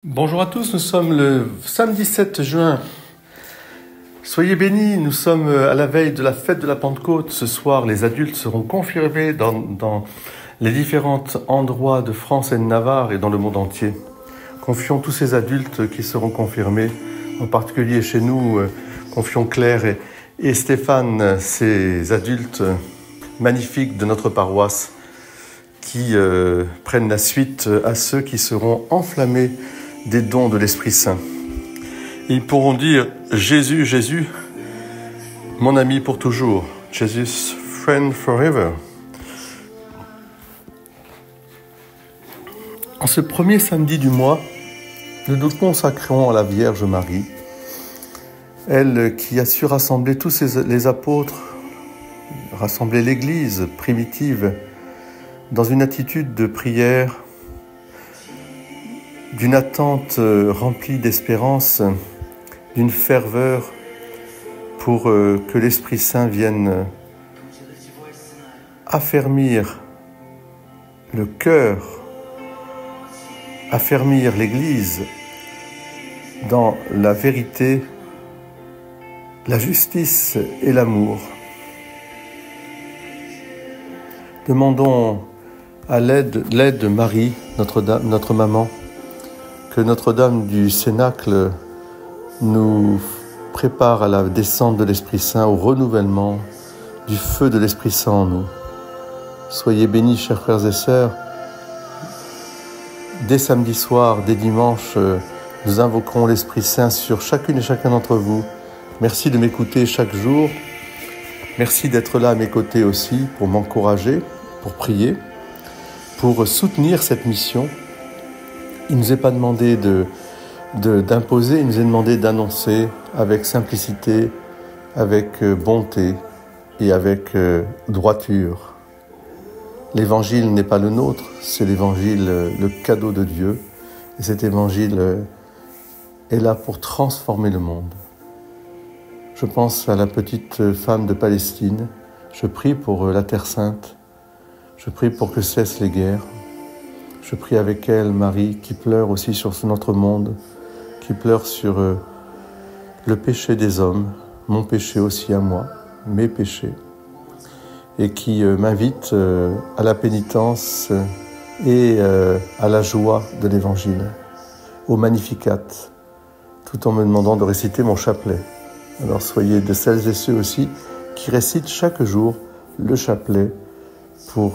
Bonjour à tous, nous sommes le samedi 7 juin. Soyez bénis, nous sommes à la veille de la fête de la Pentecôte. Ce soir, les adultes seront confirmés dans les différents endroits de France et de Navarre et dans le monde entier. Confions tous ces adultes qui seront confirmés, en particulier chez nous, confions Claire et Stéphane, ces adultes magnifiques de notre paroisse qui prennent la suite à ceux qui seront enflammés des dons de l'Esprit Saint. Ils pourront dire « Jésus, Jésus, mon ami pour toujours. Jesus, friend forever. » En ce premier samedi du mois, nous nous consacrons à la Vierge Marie, elle qui a su rassembler tous les apôtres, rassembler l'Église primitive dans une attitude de prière, d'une attente remplie d'espérance, d'une ferveur pour que l'Esprit Saint vienne affermir le cœur, affermir l'Église dans la vérité, la justice et l'amour. Demandons à l'aide de Marie, notre maman, que Notre-Dame du Cénacle nous prépare à la descente de l'Esprit Saint, au renouvellement du feu de l'Esprit Saint en nous. Soyez bénis, chers frères et sœurs. Dès samedi soir, dès dimanche, nous invoquerons l'Esprit Saint sur chacune et chacun d'entre vous. Merci de m'écouter chaque jour. Merci d'être là à mes côtés aussi pour m'encourager, pour prier, pour soutenir cette mission. Il ne nous est pas demandé d'imposer, il nous est demandé d'annoncer avec simplicité, avec bonté et avec droiture. L'évangile n'est pas le nôtre, c'est l'évangile, le cadeau de Dieu. Et cet évangile est là pour transformer le monde. Je pense à la petite femme de Palestine. Je prie pour la Terre Sainte. Je prie pour que cessent les guerres. Je prie avec elle, Marie, qui pleure aussi sur notre monde, qui pleure sur le péché des hommes, mon péché aussi à moi, mes péchés, et qui m'invite à la pénitence et à la joie de l'Évangile, au Magnificat, tout en me demandant de réciter mon chapelet. Alors soyez de celles et ceux aussi qui récitent chaque jour le chapelet pour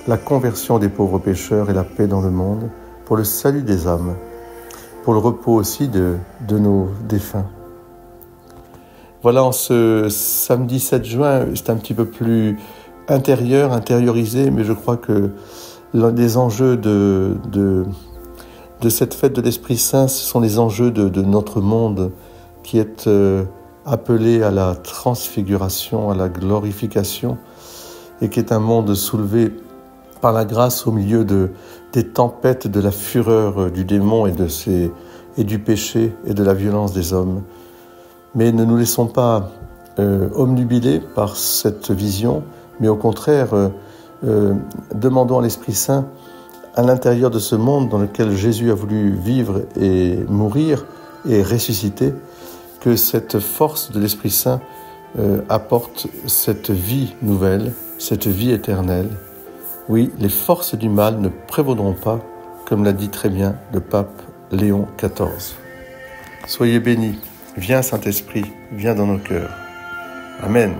la conversion des pauvres pécheurs et la paix dans le monde, pour le salut des âmes, pour le repos aussi de nos défunts. Voilà, en ce samedi 7 juin, c'est un petit peu plus intériorisé, mais je crois que l'un des enjeux de cette fête de l'Esprit Saint, ce sont les enjeux de notre monde qui est appelé à la transfiguration, à la glorification, et qui est un monde soulevé par la grâce au milieu des tempêtes de la fureur du démon et du péché et de la violence des hommes. Mais ne nous laissons pas omnubilés par cette vision, mais au contraire, demandons à l'Esprit Saint, à l'intérieur de ce monde dans lequel Jésus a voulu vivre et mourir et ressusciter, que cette force de l'Esprit Saint apporte cette vie nouvelle, cette vie éternelle. Oui, les forces du mal ne prévaudront pas, comme l'a dit très bien le pape Léon XIV. Soyez bénis, viens Saint-Esprit, viens dans nos cœurs. Amen.